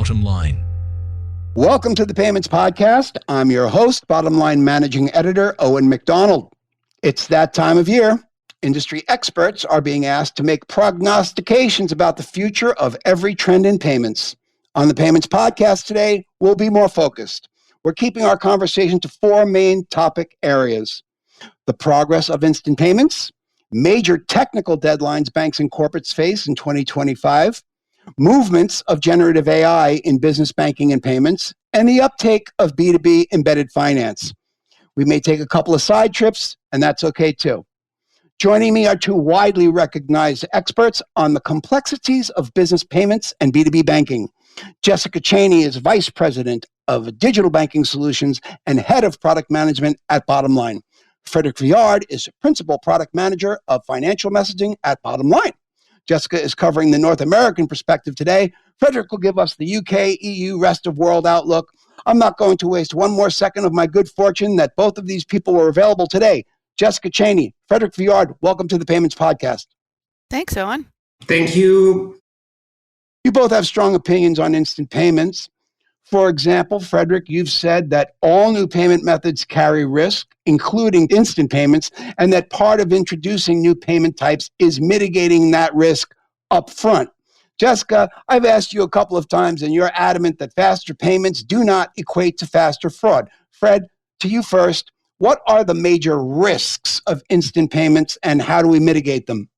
Bottomline. Welcome to the Payments Podcast. I'm your host, Bottomline Managing Editor Owen McDonald. It's that time of year. Industry experts are being asked to make prognostications about the future of every trend in payments. On the Payments Podcast today, we'll be more focused. We're keeping our conversation to four main topic areas: the progress of instant payments, major technical deadlines banks and corporates face in 2025, movements of generative AI in business banking and payments, and the uptake of B2B embedded finance. We may take a couple of side trips, and that's okay too. Joining me are two widely recognized experts on the complexities of business payments and B2B banking. Jessica Cheney is Vice President of Digital Banking Solutions and Head of Product Management at Bottomline. Frederic Viard is Principal Product Manager of Financial Messaging at Bottomline. Jessica is covering the North American perspective today. Frederic will give us the UK, EU, rest of world outlook. I'm not going to waste one more second of my good fortune that both of these people were available today. Jessica Cheney, Frederic Viard, welcome to the Payments Podcast. Thanks, Owen. Thank you. You both have strong opinions on instant payments. For example, Frederic, you've said that all new payment methods carry risk, including instant payments, and that part of introducing new payment types is mitigating that risk up front. Jessica, I've asked you a couple of times, and you're adamant that faster payments do not equate to faster fraud. Fred, to you first. What are the major risks of instant payments and how do we mitigate them?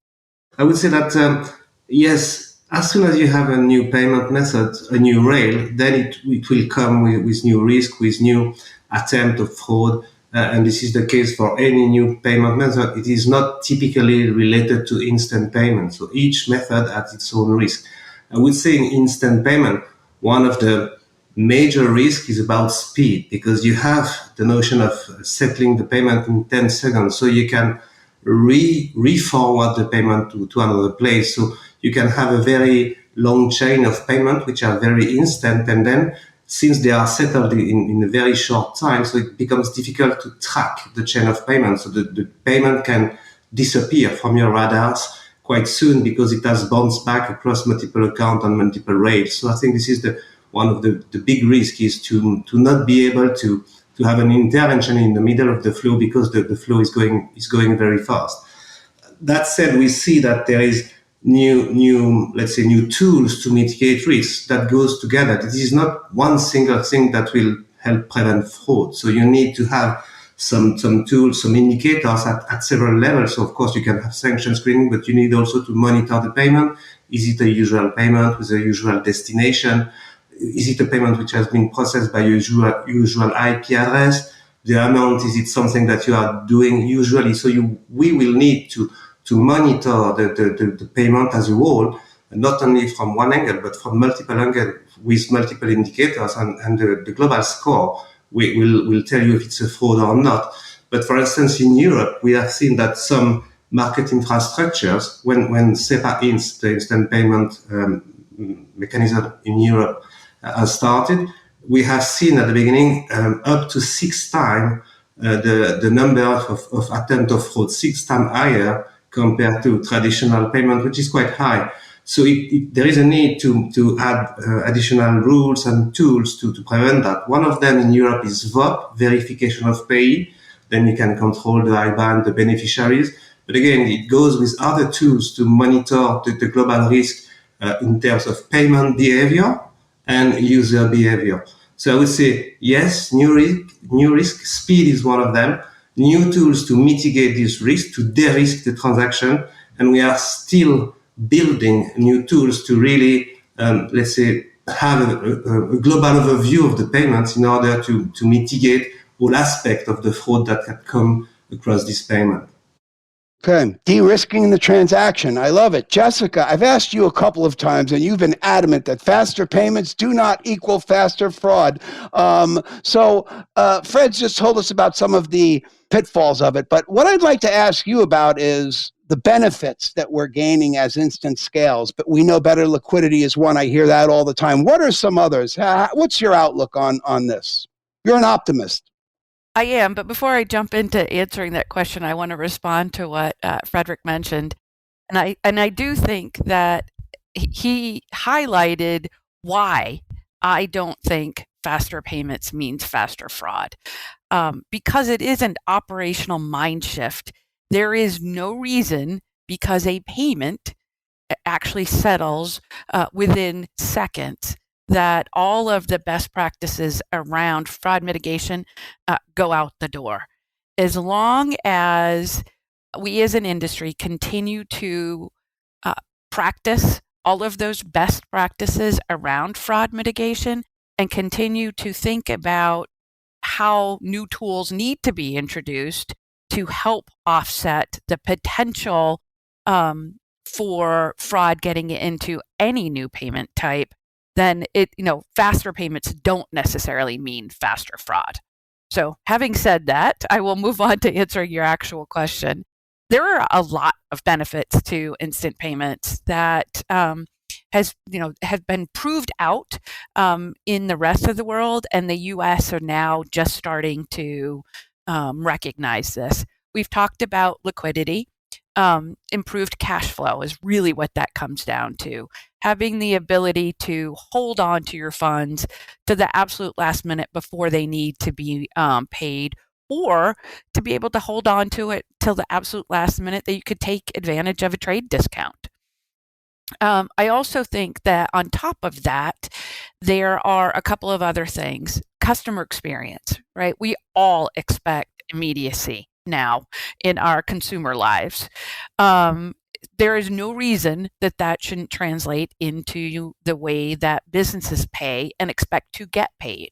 I would say that, yes, as soon as you have a new payment method, a new rail, then it will come with new risk, with new attempt of fraud. And this is the case for any new payment method. It is not typically related to instant payment. So each method has its own risk. I would say in instant payment, one of the major risk is about speed, because you have the notion of settling the payment in 10 seconds. So you can re-forward the payment to another place. So you can have a very long chain of payment, which are very instant. And then since they are settled in a very short time, so it becomes difficult to track the chain of payment. So the payment can disappear from your radars quite soon because it has bounced back across multiple accounts on multiple rails. So I think this is one of the big risks is to not be able to have an intervention in the middle of the flow because the flow is going very fast. That said, we see that there is new tools to mitigate risks that goes together. This is not one single thing that will help prevent fraud. So you need to have some tools, some indicators at several levels. So of course you can have sanction screening, but you need also to monitor the payment. Is it a usual payment with a usual destination? Is it a payment which has been processed by usual IP address? The amount, is it something that you are doing usually? So we will need to monitor the payment as a whole, not only from one angle, but from multiple angles with multiple indicators, and the global score will tell you if it's a fraud or not. But for instance, in Europe, we have seen that some market infrastructures, when SEPA INS, the instant payment mechanism in Europe, has started, we have seen at the beginning up to 6 times the number of attempt of fraud, 6 times higher compared to traditional payment, which is quite high. So there is a need to add additional rules and tools to prevent that. One of them in Europe is VOP, verification of payee. Then you can control the IBAN, the beneficiaries. But again, it goes with other tools to monitor the global risk in terms of payment behavior and user behavior. So I would say, yes, new risk, speed is one of them. New tools to mitigate this risk, to de-risk the transaction. And we are still building new tools to really, have a global overview of the payments in order to mitigate all aspects of the fraud that can come across this payment. Okay, de-risking the transaction. I love it. Jessica, I've asked you a couple of times, and you've been adamant that faster payments do not equal faster fraud. Fred's just told us about some of the pitfalls of it, but what I'd like to ask you about is the benefits that we're gaining as instant scales. But we know better liquidity is one. I hear that all the time. What are some others? What's your outlook on this? You're an optimist. I am, but before I jump into answering that question, I want to respond to what Frederic mentioned. And I do think that he highlighted why I don't think faster payments means faster fraud. Because it is an operational mind shift, there is no reason, because a payment actually settles within seconds, that all of the best practices around fraud mitigation go out the door. As long as we as an industry continue to practice all of those best practices around fraud mitigation and continue to think about how new tools need to be introduced to help offset the potential for fraud getting into any new payment type, then faster payments don't necessarily mean faster fraud. So having said that, I will move on to answering your actual question. There are a lot of benefits to instant payments that have been proved out in the rest of the world, and the U.S. are now just starting to recognize this. We've talked about liquidity. Improved cash flow is really what that comes down to. Having the ability to hold on to your funds to the absolute last minute before they need to be paid, or to be able to hold on to it till the absolute last minute that you could take advantage of a trade discount. I also think that on top of that, there are a couple of other things. Customer experience, right? We all expect immediacy now in our consumer lives. There is no reason that shouldn't translate into the way that businesses pay and expect to get paid.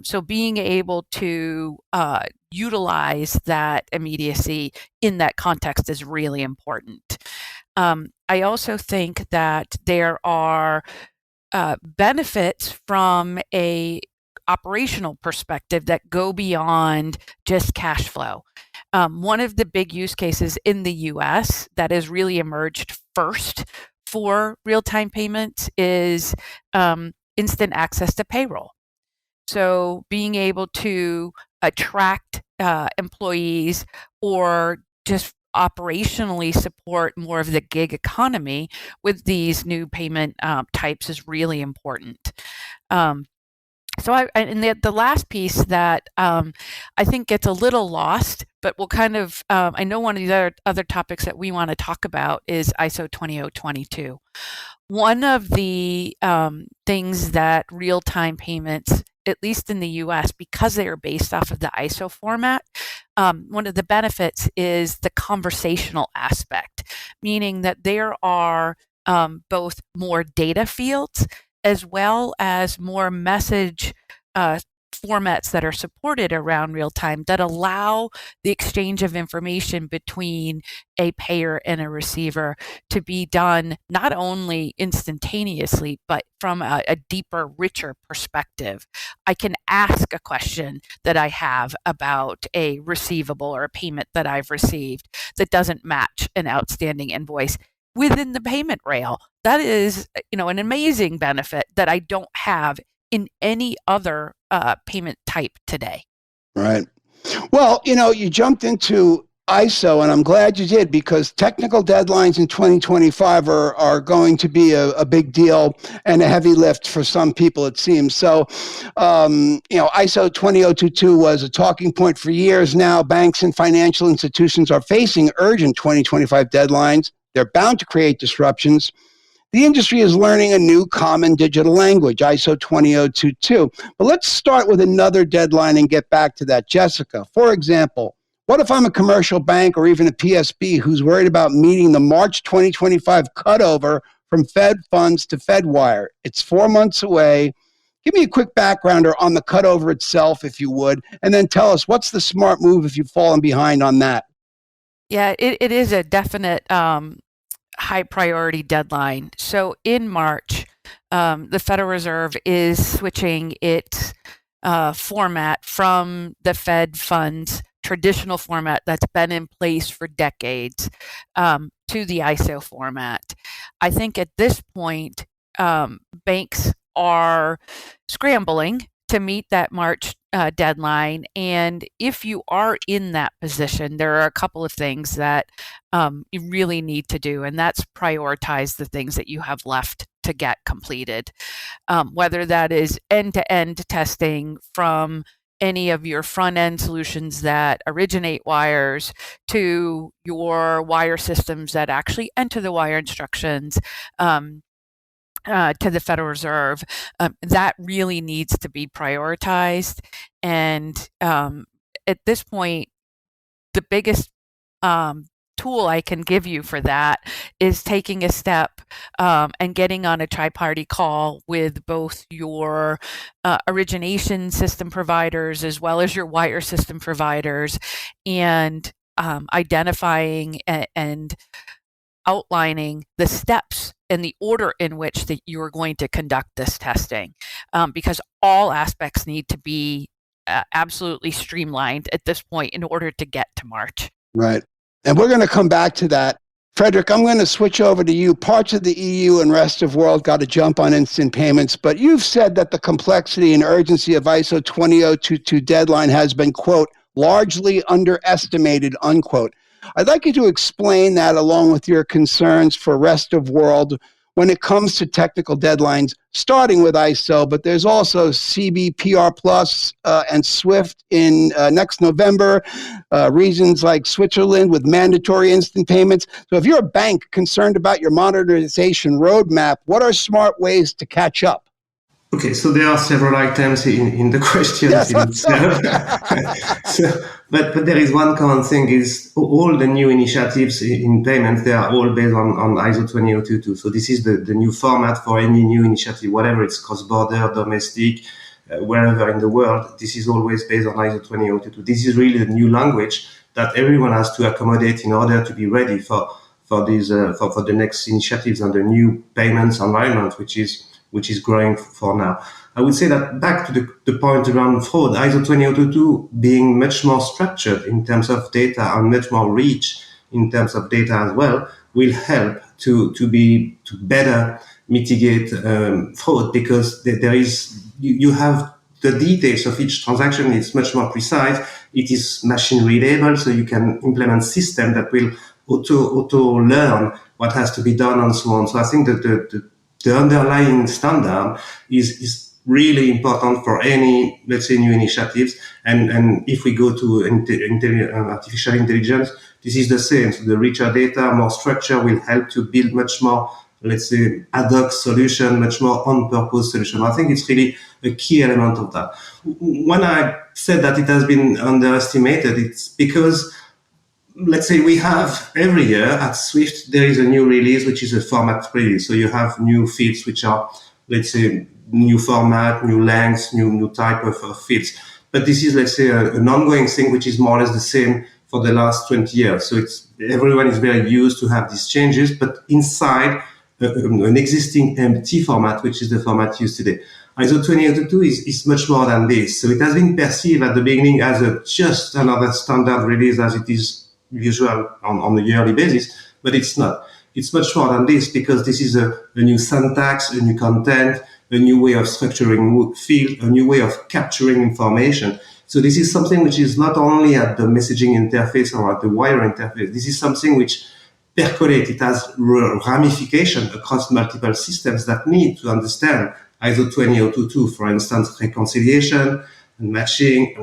So being able to utilize that immediacy in that context is really important. I also think that there are benefits from a operational perspective that go beyond just cash flow. One of the big use cases in the US that has really emerged first for real-time payments is instant access to payroll. So being able to attract employees or just operationally support more of the gig economy with these new payment types is really important. And the last piece that I think gets a little lost, but we'll kind of, I know one of the other topics that we want to talk about is ISO 20022. One of the things that real-time payments, at least in the US, because they are based off of the ISO format, one of the benefits is the conversational aspect, meaning that there are both more data fields as well as more message formats that are supported around real time that allow the exchange of information between a payer and a receiver to be done not only instantaneously, but from a deeper, richer perspective. I can ask a question that I have about a receivable or a payment that I've received that doesn't match an outstanding invoice within the payment rail. That is, an amazing benefit that I don't have in any other payment type today. Right. Well, you jumped into ISO, and I'm glad you did, because technical deadlines in 2025 are going to be a big deal and a heavy lift for some people, it seems. So, ISO 20022 was a talking point for years now. Banks and financial institutions are facing urgent 2025 deadlines. They're bound to create disruptions. The industry is learning a new common digital language, ISO 20022. But let's start with another deadline and get back to that, Jessica. For example, what if I'm a commercial bank or even a PSB who's worried about meeting the March 2025 cutover from Fed funds to FedWire? It's 4 months away. Give me a quick backgrounder on the cutover itself, if you would, and then tell us what's the smart move if you've fallen behind on that. Yeah, it is a definite high priority deadline. So in March, the Federal Reserve is switching its format from the Fed funds traditional format that's been in place for decades to the ISO format. I think at this point, banks are scrambling to meet that March deadline. And if you are in that position, there are a couple of things that you really need to do, and that's prioritize the things that you have left to get completed, whether that is end-to-end testing from any of your front-end solutions that originate wires to your wire systems that actually enter the wire instructions to the Federal Reserve. That really needs to be prioritized. And at this point, the biggest tool I can give you for that is taking a step and getting on a tri-party call with both your origination system providers as well as your wire system providers, and identifying and outlining the steps and the order in which that you're going to conduct this testing, because all aspects need to be absolutely streamlined at this point in order to get to March. Right. And we're going to come back to that. Frederic, I'm going to switch over to you. Parts of the EU and rest of the world got to jump on instant payments, but you've said that the complexity and urgency of ISO 20022 deadline has been, quote, largely underestimated, unquote. I'd like you to explain that along with your concerns for rest of world when it comes to technical deadlines, starting with ISO, but there's also CBPR Plus and SWIFT in next November, regions like Switzerland with mandatory instant payments. So if you're a bank concerned about your modernization roadmap, what are smart ways to catch up? Okay, so there are several items in the question. Yes, but there is one common thing: is all the new initiatives in payments, they are all based on ISO 20022. So this is the new format for any new initiative, whatever it's cross-border, domestic, wherever in the world. This is always based on ISO 20022. This is really the new language that everyone has to accommodate in order to be ready for these for the next initiatives and the new payments environment, which is growing for now. I would say that back to the point around fraud, ISO 20022 being much more structured in terms of data and much more rich in terms of data as well, will help to better mitigate fraud, because there is, you have the details of each transaction is much more precise. It is machine readable, so you can implement system that will auto learn what has to be done and so on. So I think that the underlying standard is really important for any, let's say, new initiatives. And if we go to artificial intelligence, this is the same. So the richer data, more structure will help to build much more, let's say, ad hoc solution, much more on-purpose solution. I think it's really a key element of that. When I said that it has been underestimated, it's because, let's say, we have every year at Swift, there is a new release, which is a format release. So you have new fields, which are, let's say, new format, new lengths, new type of fields. But this is, let's say, an ongoing thing, which is more or less the same for the last 20 years. So everyone is very used to have these changes, but inside an existing empty format, which is the format used today. ISO 20022 is much more than this. So it has been perceived at the beginning as just another standard release as it is usual on a yearly basis, but it's not. It's much more than this, because this is a new syntax, a new content, a new way of structuring field, a new way of capturing information. So this is something which is not only at the messaging interface or at the wire interface. This is something which percolates. It has ramification across multiple systems that need to understand ISO 20022, for instance, reconciliation, matching,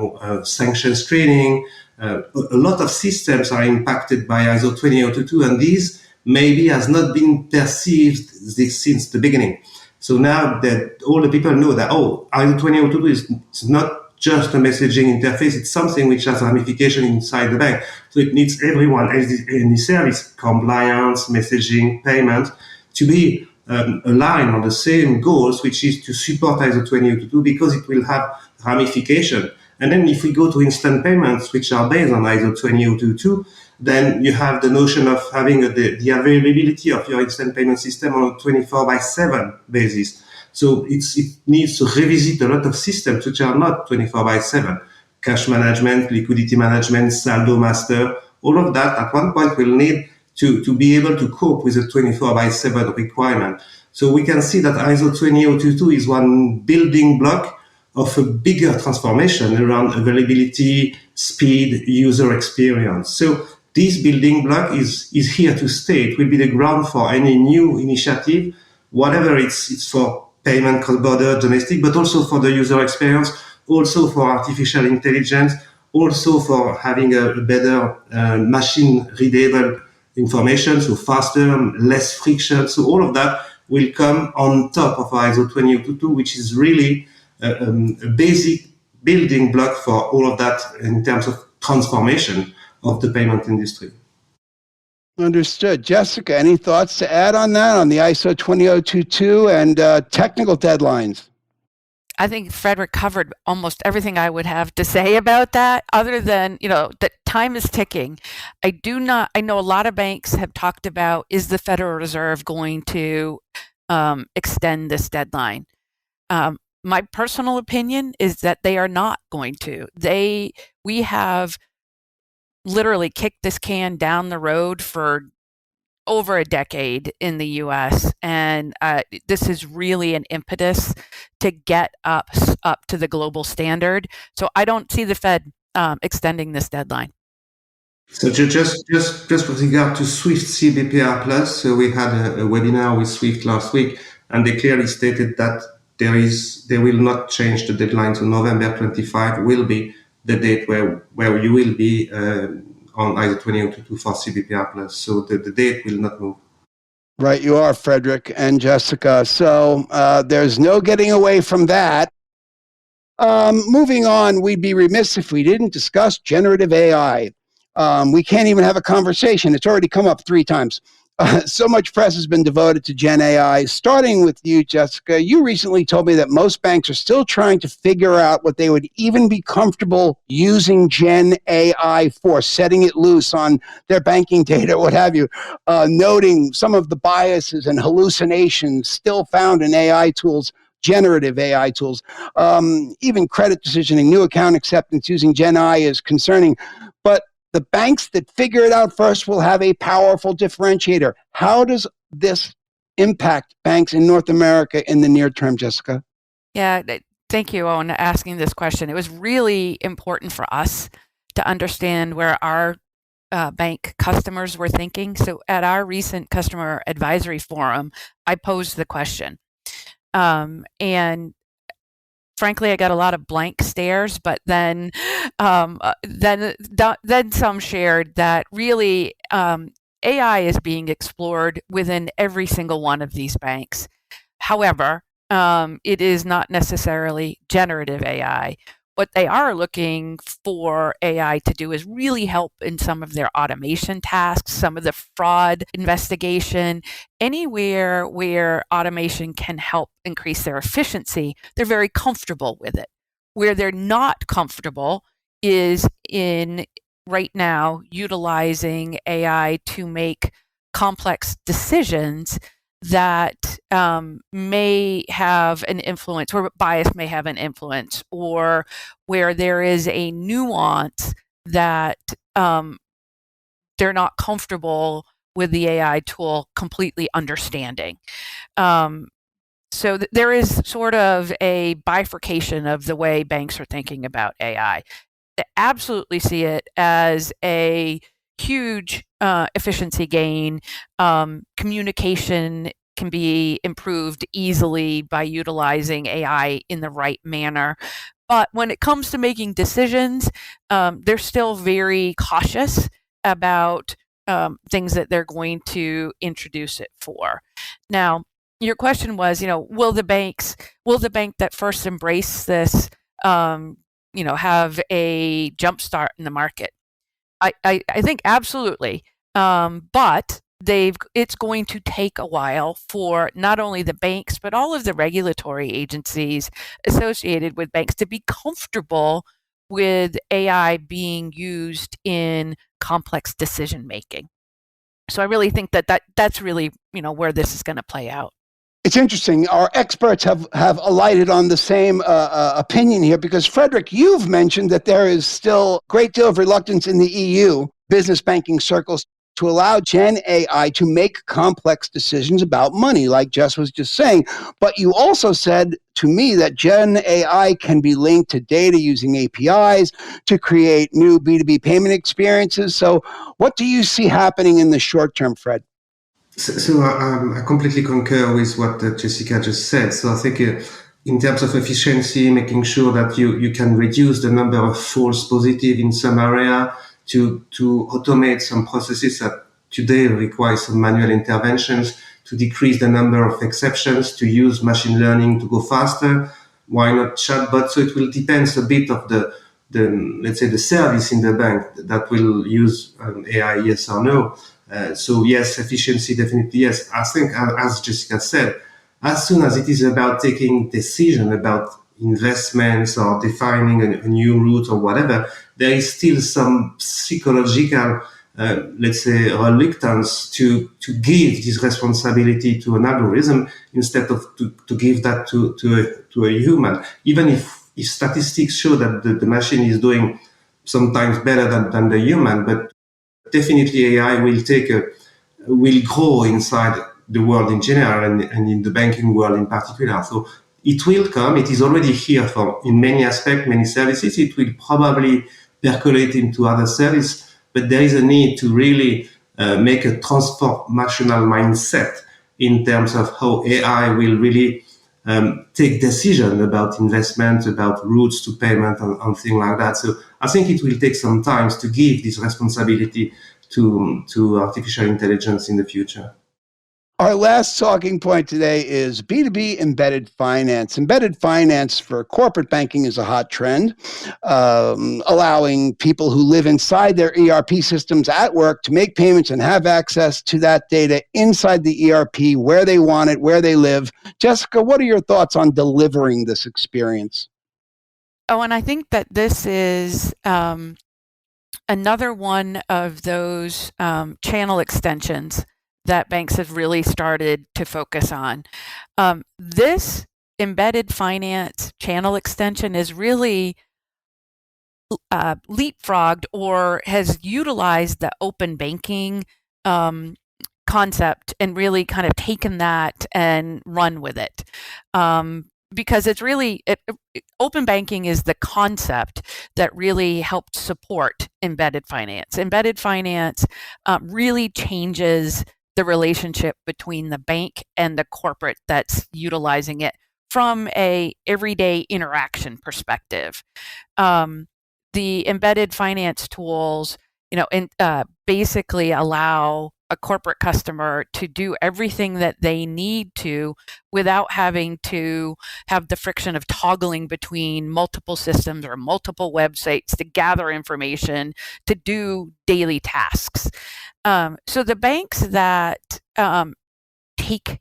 sanction screening. A lot of systems are impacted by ISO 20022, and these maybe has not been perceived since the beginning. So now that all the people know that, ISO 20022 is not just a messaging interface, it's something which has ramification inside the bank. So it needs everyone, any service, compliance, messaging, payment, to be aligned on the same goals, which is to support ISO 20022, because it will have ramification. And then if we go to instant payments, which are based on ISO 20022, then you have the notion of having the availability of your instant payment system on a 24/7 basis. So it needs to revisit a lot of systems which are not 24/7. Cash management, liquidity management, saldo master, all of that at one point will need to be able to cope with a 24/7 requirement. So we can see that ISO 20022 is one building block of a bigger transformation around availability, speed, user experience. So this building block is here to stay. It will be the ground for any new initiative, whatever it's for payment, cross-border, domestic, but also for the user experience, also for artificial intelligence, also for having a better machine-readable information, so faster, less friction. So all of that will come on top of ISO 20022, which is really a basic building block for all of that in terms of transformation of the payment industry. Understood. Jessica, any thoughts to add on that, on the ISO 20022 and technical deadlines? I think Frederic covered almost everything I would have to say about that, other than, that time is ticking. I know a lot of banks have talked about, is the Federal Reserve going to extend this deadline? My personal opinion is that they are not going to. We have literally kicked this can down the road for over a decade in the US, and this is really an impetus to get up to the global standard. So I don't see the Fed extending this deadline. So just with regard to Swift CBPR Plus, so we had a webinar with Swift last week, and they clearly stated that they will not change the deadline. So November 25 will be the date where you will be on ISO 20022 for CBPR Plus. So the date will not move. Right, you are, Frederic and Jessica. So there's no getting away from that. Moving on, we'd be remiss if we didn't discuss generative AI. We can't even have a conversation. It's already come up 3 times. So much press has been devoted to Gen AI. Starting with you, Jessica, you recently told me that most banks are still trying to figure out what they would even be comfortable using Gen AI for, setting it loose on their banking data, what have you, noting some of the biases and hallucinations still found in AI tools, generative AI tools. Even credit decisioning, new account acceptance using Gen AI is concerning. But the banks that figure it out first will have a powerful differentiator. How does this impact banks in North America in the near term, Jessica? Yeah, thank you, Owen, for asking this question. It was really important for us to understand where our bank customers were thinking. So at our recent customer advisory forum, I posed the question. And frankly, I got a lot of blank stares, but then some shared that really AI is being explored within every single one of these banks. However, it is not necessarily generative AI. What they are looking for AI to do is really help in some of their automation tasks, some of the fraud investigation, anywhere where automation can help increase their efficiency. They're very comfortable with it. Where they're not comfortable is in right now utilizing AI to make complex decisions that may have an influence, or bias may have an influence, or where there is a nuance that they're not comfortable with the AI tool completely understanding. So there is sort of a bifurcation of the way banks are thinking about AI. They absolutely see it as a huge efficiency gain. Communication can be improved easily by utilizing AI in the right manner. But when it comes to making decisions, they're still very cautious about things that they're going to introduce it for. Now, your question was, will the bank that first embrace this, have a jump start in the market? I think absolutely, but it's going to take a while for not only the banks, but all of the regulatory agencies associated with banks to be comfortable with AI being used in complex decision making. So I really think that's really, where this is going to play out. It's interesting. Our experts have alighted on the same opinion here, because, Frederic, you've mentioned that there is still a great deal of reluctance in the EU business banking circles to allow Gen AI to make complex decisions about money, like Jess was just saying. But you also said to me that Gen AI can be linked to data using APIs to create new B2B payment experiences. So what do you see happening in the short term, Fred? I completely concur with what Jessica just said. So I think in terms of efficiency, making sure that you can reduce the number of false positive in some area to automate some processes that today require some manual interventions, to decrease the number of exceptions, to use machine learning to go faster. Why not chatbot? So it will depend a bit of the let's say the service in the bank that will use AI, yes or no. So yes, efficiency definitely yes. I think, as Jessica said, as soon as it is about taking decision about investments or defining a new route or whatever, there is still some psychological, let's say, reluctance to give this responsibility to an algorithm instead of to give that to a human, even if statistics show that the machine is doing sometimes better than the human, but definitely AI will grow inside the world in general and in the banking world in particular. So it will come. It is already here in many aspects, many services. It will probably percolate into other services, but there is a need to really make a transformational mindset in terms of how AI will really take decision about investment, about routes to payment and things like that. So I think it will take some time to give this responsibility to artificial intelligence in the future. Our last talking point today is B2B embedded finance. Embedded finance for corporate banking is a hot trend, allowing people who live inside their ERP systems at work to make payments and have access to that data inside the ERP, where they want it, where they live. Jessica, what are your thoughts on delivering this experience? Oh, and I think that this is another one of those channel extensions that banks have really started to focus on. This embedded finance channel extension is really leapfrogged or has utilized the open banking concept and really kind of taken that and run with it. Because it's really, open banking is the concept that really helped support embedded finance. Embedded finance really changes the relationship between the bank and the corporate that's utilizing it from a everyday interaction perspective. The embedded finance tools, basically allow a corporate customer to do everything that they need to without having to have the friction of toggling between multiple systems or multiple websites to gather information to do daily tasks. So the banks that take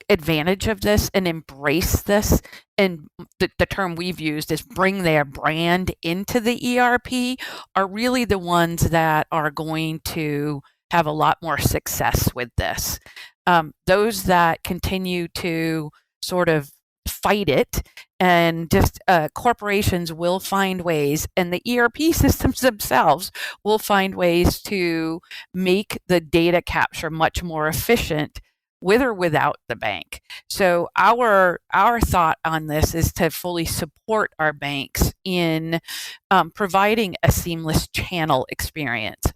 advantage of this and embrace this, and the term we've used is bring their brand into the ERP, are really the ones that are going to have a lot more success with this. Those that continue to sort of fight it and just corporations will find ways, and the ERP systems themselves will find ways to make the data capture much more efficient with or without the bank. So our thought on this is to fully support our banks in providing a seamless channel experience.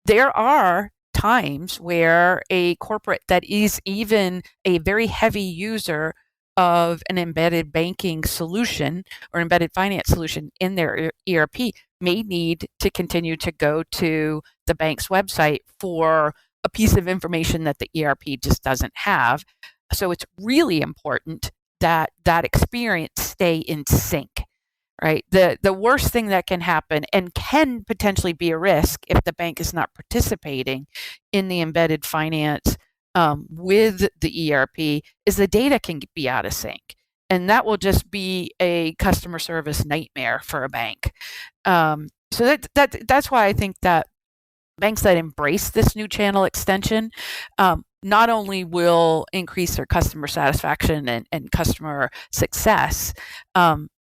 There are times where a corporate that is even a very heavy user of an embedded banking solution or embedded finance solution in their ERP may need to continue to go to the bank's website for a piece of information that the ERP just doesn't have. So it's really important that that experience stay in sync, right? The worst thing that can happen and can potentially be a risk if the bank is not participating in the embedded finance with the ERP is the data can be out of sync. And that will just be a customer service nightmare for a bank. So that's why I think that banks that embrace this new channel extension not only will increase their customer satisfaction and customer success,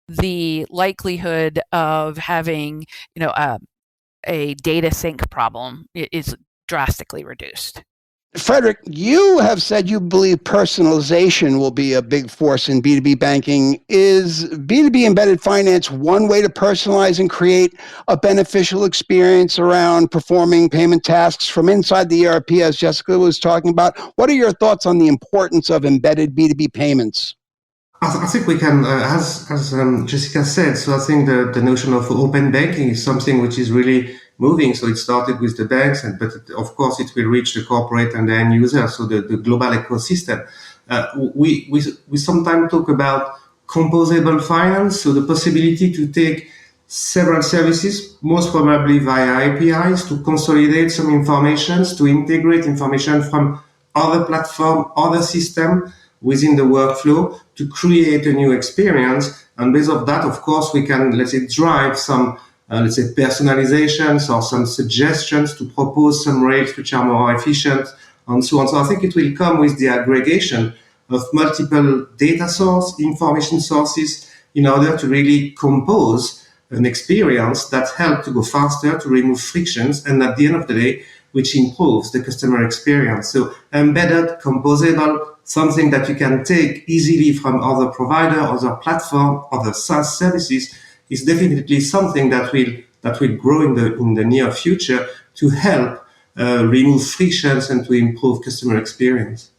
the likelihood of having a data sync problem is drastically reduced. Frederic, you have said you believe personalization will be a big force in B2B banking. Is B2B embedded finance one way to personalize and create a beneficial experience around performing payment tasks from inside the ERP, as Jessica was talking about? What are your thoughts on the importance of embedded B2B payments? I think we can, as Jessica said, so I think the notion of open banking is something which is really moving. So it started with the banks, but of course it will reach the corporate and the end user, so the global ecosystem. We sometimes talk about composable finance, so the possibility to take several services, most probably via APIs, to consolidate some information, to integrate information from other platform, other system within the workflow to create a new experience. And based on that, of course, we can, let's say, drive some, personalizations or some suggestions to propose some rates which are more efficient and so on. So I think it will come with the aggregation of multiple data source, information sources in order to really compose an experience that helps to go faster, to remove frictions, and at the end of the day, which improves the customer experience. So embedded, composable, something that you can take easily from other provider, other platform, other SaaS services, is definitely something that will grow in the near future to help remove frictions and to improve customer experience.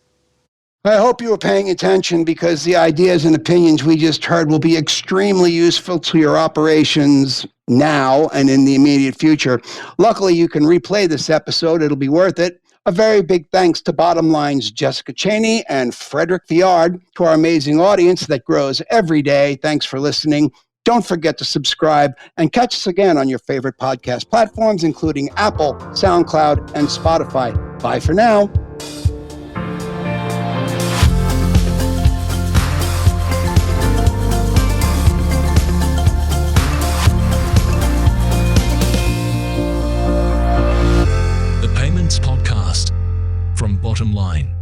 I hope you were paying attention, because the ideas and opinions we just heard will be extremely useful to your operations now and in the immediate future. Luckily, you can replay this episode. It'll be worth it. A very big thanks to Bottomline's Jessica Cheney and Frederic Viard, to our amazing audience that grows every day. Thanks for listening. Don't forget to subscribe and catch us again on your favorite podcast platforms, including Apple, SoundCloud, and Spotify. Bye for now. The Payments Podcast from Bottomline.